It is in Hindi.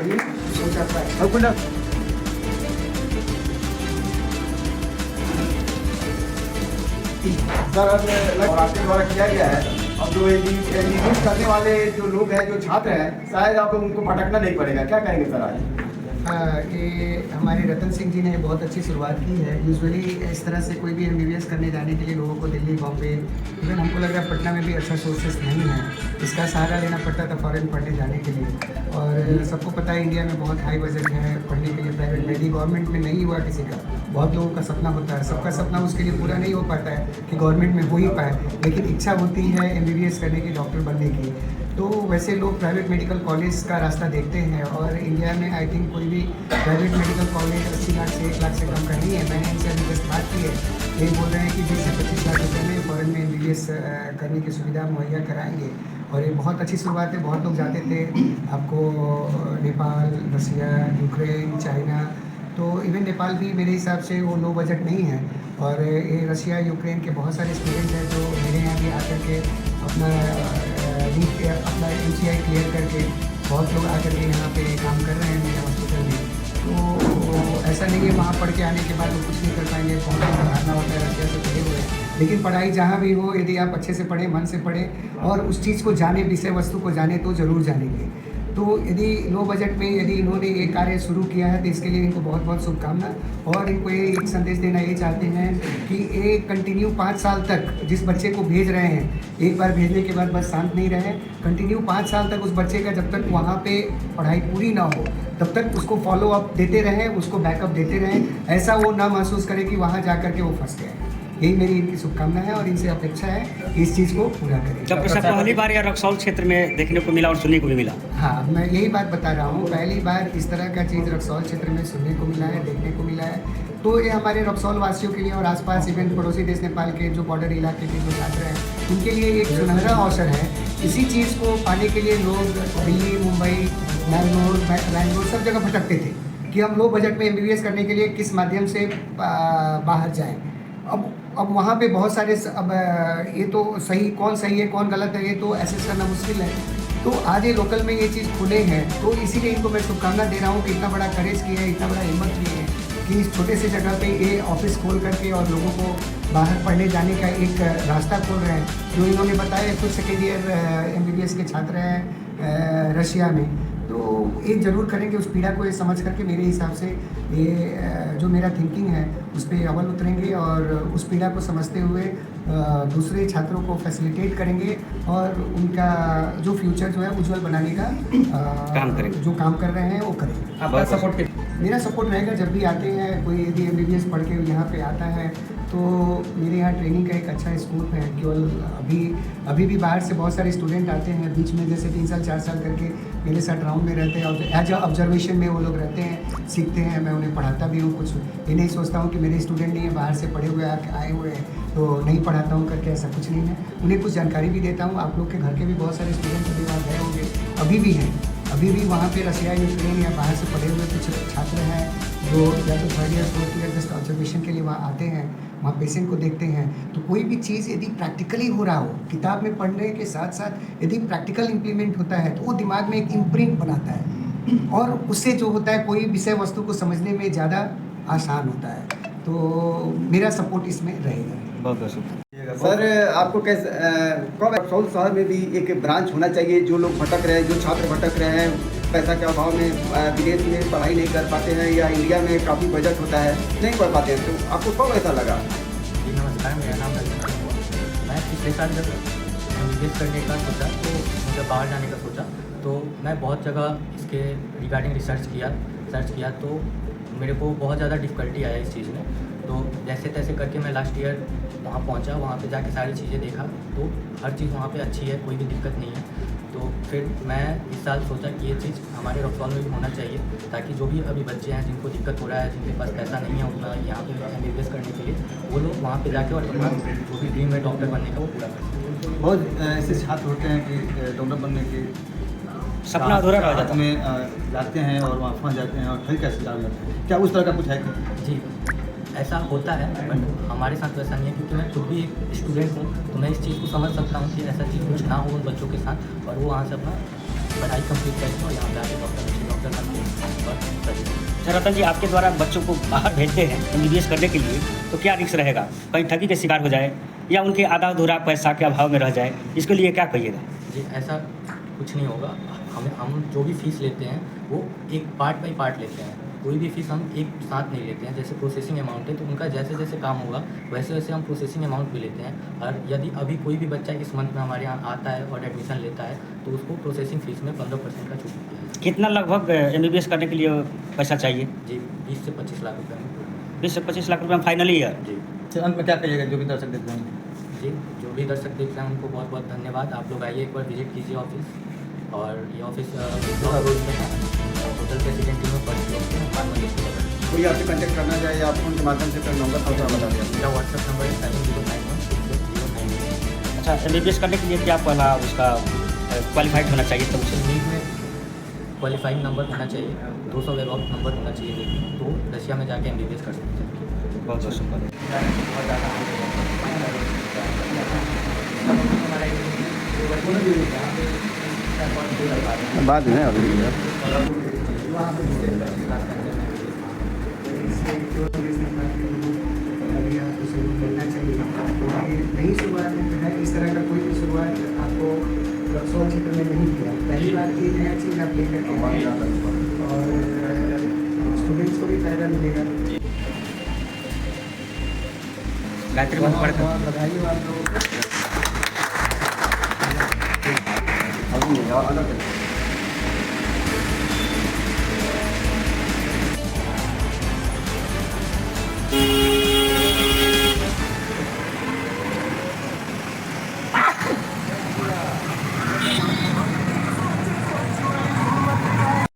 करिए, सोचा था सर। अब आपके द्वारा किया गया है, अब जो एग्जीक्यूट करने वाले जो लोग हैं, जो छात्र हैं, शायद आप उनको भटकना नहीं पड़ेगा, क्या कहेंगे सर आज? ये हमारे रतन सिंह जी ने बहुत अच्छी शुरुआत की है। यूजुअली इस तरह से कोई भी MBBS करने जाने के लिए लोगों को दिल्ली, बॉम्बे, इवन हमको लग रहा है पटना में भी अच्छा सोर्सेस नहीं है, इसका सहारा लेना पड़ता था फॉरेन पढ़ने जाने के लिए। और सबको पता है इंडिया में बहुत हाई बजट है पढ़ने के लिए प्राइवेट में, यदि गवर्नमेंट में नहीं हुआ किसी का, बहुत लोगों का सपना होता है, सबका सपना उसके लिए पूरा नहीं हो पाता है कि गवर्नमेंट में हो ही पाए, लेकिन इच्छा होती है MBBS करने की, डॉक्टर बनने की। तो वैसे लोग प्राइवेट मेडिकल कॉलेज का रास्ता देखते हैं, और इंडिया में आई थिंक कोई भी प्राइवेट मेडिकल कॉलेज 80 लाख से 1 लाख से कम का नहीं है। मैंने इनसे अभी बस बात की है, ये बोल रहे हैं कि 20 से 25 लाख रुपये में फ़ॉरन में MBBS करने की सुविधा मुहैया कराएंगे, और ये बहुत अच्छी शुरुआत है। बहुत लोग जाते थे, आपको नेपाल, रसिया, यूक्रेन, चाइना, तो इवन नेपाल भी मेरे हिसाब से वो लो बजट नहीं है। और ये रसिया, यूक्रेन के बहुत सारे स्टूडेंट हैं जो मेरे यहाँ भी आकर के अपना MCI क्लियर करके बहुत लोग आकर के यहाँ पे काम कर रहे हैं मेरे हॉस्पिटल में। तो ऐसा नहीं है वहाँ पढ़ के आने के बाद वो कुछ नहीं कर पाएंगे, फॉर्म भरना होता है, रसिया से पढ़े हुए हैं। लेकिन पढ़ाई जहाँ भी हो, यदि आप अच्छे से पढ़ें, मन से पढ़ें और उस चीज़ को जाने, विषय वस्तु को जाने, तो ज़रूर जानेंगे। तो यदि लो बजट में यदि इन्होंने ये कार्य शुरू किया है तो इसके लिए इनको बहुत बहुत शुभकामना। और इनको ये एक संदेश देना ये चाहते हैं कि ये कंटिन्यू 5 साल तक जिस बच्चे को भेज रहे हैं, एक बार भेजने के बाद बस शांत नहीं रहे, कंटिन्यू 5 साल तक उस बच्चे का जब तक वहाँ पे पढ़ाई पूरी ना हो तब तक उसको फॉलो अप देते रहें, उसको बैकअप देते रहें, ऐसा वो ना महसूस करे कि वहाँ जा कर के वो फंस गए। यही मेरी इनकी शुभकामना है और इनसे अपेक्षा है कि इस चीज़ को पूरा करें। डॉक्टर साहब, पहली बार या रक्सौल क्षेत्र में देखने को मिला और सुनने को भी मिला? हाँ, मैं यही बात बता रहा हूँ, पहली बार इस तरह का चीज़ रक्सौल क्षेत्र में सुनने को मिला है, देखने को मिला है। तो ये हमारे रक्सौल वासियों के लिए और आसपास इवन पड़ोसी देश नेपाल के जो बॉर्डर इलाके के जो छात्र हैं, उनके लिए एक सुनहरा अवसर है। इसी चीज़ को पाने के लिए लोग दिल्ली, मुंबई, बैंगलोर सब जगह भटकते थे कि हम लो बजट में MBBS करने के लिए किस माध्यम से बाहर जाएँ। अब वहाँ पे बहुत सारे, अब ये तो सही कौन सही है कौन गलत है ये तो एसेस करना मुश्किल है। तो आज ये लोकल में ये चीज़ खुले हैं, तो इसीलिए इनको मैं शुभकामना दे रहा हूँ कि इतना बड़ा करेज किया है, इतना बड़ा हिम्मत किए हैं कि इस छोटे से जगह पे ये ऑफिस खोल करके और लोगों को बाहर पढ़ने जाने का एक रास्ता खोल रहे हैं। जो इन्होंने बताया, कुछ सेकेंड ईयर MBBS के छात्र हैं रशिया में, तो ये ज़रूर करेंगे। उस पीड़ा को ये समझ करके मेरे हिसाब से ये जो मेरा थिंकिंग है उस पर अव्वल उतरेंगे और उस पीड़ा को समझते हुए दूसरे छात्रों को फैसिलिटेट करेंगे और उनका जो फ्यूचर जो है उज्जवल बनाने का काम करेंगे, जो काम कर रहे हैं वो करेंगे। आपका सपोर्ट? मेरा सपोर्ट रहेगा। जब भी आते हैं कोई, यदि MBBS पढ़ के यहाँ पे आता है, तो मेरे यहाँ ट्रेनिंग का एक अच्छा स्कोप है। केवल अभी भी बाहर से बहुत सारे स्टूडेंट आते हैं बीच में, जैसे 3 साल 4 साल करके मेरे साथ राउंड में रहते हैं और एज ऑब्जर्वेशन में वो लोग रहते हैं, सीखते हैं। मैं उन्हें पढ़ाता भी हूँ। कुछ ये नहीं सोचता हूँ कि मेरे स्टूडेंट नहीं है, बाहर से पढ़े हुए आए हुए हैं तो नहीं पढ़ाता हूँ करके, ऐसा कुछ नहीं है। उन्हें कुछ जानकारी भी देता हूँ। आप लोग के घर के भी बहुत सारे स्टूडेंट अभी वहाँ गए होंगे, अभी भी हैं, अभी भी वहाँ पे रसिया, यूक्रेन या बाहर से पढ़े हुए कुछ छात्र हैं जो या तो 3rd year 4th year just observation के लिए वहाँ आते हैं, वहाँ पेशेंट को देखते हैं। तो कोई भी चीज़ यदि प्रैक्टिकली हो रहा हो, किताब में पढ़ने के साथ साथ यदि प्रैक्टिकल इम्प्लीमेंट होता है तो वो दिमाग में एक इम्प्रिंट बनाता है और उससे जो होता है कोई विषय वस्तु को समझने में ज़्यादा आसान होता है। तो मेरा सपोर्ट इसमें रहेगा। बहुत बहुत शुक्रिया सर। आपको कैसे कब रक्सौल शहर में भी एक ब्रांच होना चाहिए? जो लोग भटक रहे हैं, जो छात्र भटक रहे हैं, पैसा के अभाव में विदेश में पढ़ाई नहीं कर पाते हैं या इंडिया में काफ़ी बजट होता है, नहीं पढ़ पाते हैं, तो आपको कब ऐसा लगा? जी नमस्कार, मेरा नाम रजत है। मैं पिछले साल जब MBBS करने का सोचा, तो मतलब बाहर जाने का सोचा, तो मैं बहुत जगह इसके रिगार्डिंग सर्च किया तो मेरे को बहुत ज़्यादा डिफ़िकल्टी आया इस चीज़ में। तो जैसे तैसे करके मैं लास्ट ईयर वहाँ पहुँचा, वहाँ पे जाके सारी चीज़ें देखा तो हर चीज़ वहाँ पे अच्छी है, कोई भी दिक्कत नहीं है। तो फिर मैं इस साल सोचा कि ये चीज़ हमारे रक्सौल में भी होना चाहिए, ताकि जो भी अभी बच्चे हैं जिनको दिक्कत हो रहा है, जिनके पास पैसा नहीं है उतना यहाँ पे MBBS करने के लिए, वो लोग वहाँ पे जाके और अपना जो भी ड्रीम है डॉक्टर बनने का वो पूरा कर सकें। बहुत ऐसे छात्र होते हैं कि डॉक्टर बनने के सपना अधूरा रह जाता है, में जाते हैं और वहाँ फंस जाते हैं और फिर कैसे डाल जाते हैं। क्या उस तरह का कुछ है? जी ऐसा होता है, बट हमारे साथ वैसा नहीं है, क्योंकि मैं खुद भी एक स्टूडेंट हूँ, तो मैं इस चीज़ को समझ सकता हूँ कि ऐसा चीज़ कुछ ना हो उन बच्चों के साथ और वो वहाँ से अपना पढ़ाई कंप्लीट करके और यहाँ पे आके डॉक्टर कर सकते हैं और सही। अच्छा रतन जी, आपके द्वारा बच्चों को बाहर भेजते हैं MBBS करने के लिए, तो क्या रिस्क रहेगा? कहीं ठगी के शिकार हो जाए या उनके आधा अधूरा पैसा के अभाव में रह जाए, इसके लिए क्या कहिएगा? जी ऐसा कुछ नहीं होगा। हम जो भी फ़ीस लेते हैं वो एक पार्ट बाई पार्ट लेते हैं, कोई भी फ़ीस हम एक साथ नहीं लेते हैं। जैसे प्रोसेसिंग अमाउंट है तो उनका जैसे जैसे काम होगा वैसे वैसे हम प्रोसेसिंग अमाउंट भी लेते हैं। और यदि अभी कोई भी बच्चा इस मंथ में हमारे यहाँ आता है और एडमिशन लेता है तो उसको प्रोसेसिंग फ़ीस में 15% का छूट दिया है। कितना लगभग MBBS करने के लिए पैसा चाहिए? जी 20 से 25 लाख रुपये में। 20 से 25 लाख रुपये में फाइनल ईयर? जी तो अंत में क्या कहिएगा जो भी दर्शक देख रहे हैं? जी जो भी दर्शक देख रहे हैं उनको बहुत बहुत धन्यवाद। आप लोग आइए, एक बार विजिट कीजिए ऑफिस। और ये ऑफिस रोड में है, होटल प्रेसिडेंट में फर्स्ट फ्लोर पे हनुमान मंदिर के बगल में। कोई आपसे कांटेक्ट करना चाहे या आप फोन के माध्यम से तो नंबर थोड़ा बता दिया। मेरा व्हाट्सएप नंबर है 70916609। अच्छा, MBBS करने के लिए क्या पहला उसका क्वालिफाइड होना चाहिए? तो उसे नीट में क्वालिफाइंग नंबर होना चाहिए, 200 वेब ऑफ नंबर होना चाहिए, तो रशिया में जाके MBBS कर सकते हैं। बहुत बहुत शुक्रिया। बाद में अभी नई शुरुआत है, इस तरह का कोई भी शुरुआत आपको रक्सौल क्षेत्र में नहीं किया। पहली बार ये नया चीज़ आप लेकर के आए और स्टूडेंट्स को भी फायदा मिलेगा। गायत्री मंत्र पढ़कर बधाई हो आप लोगों को। अभी नहीं, अलग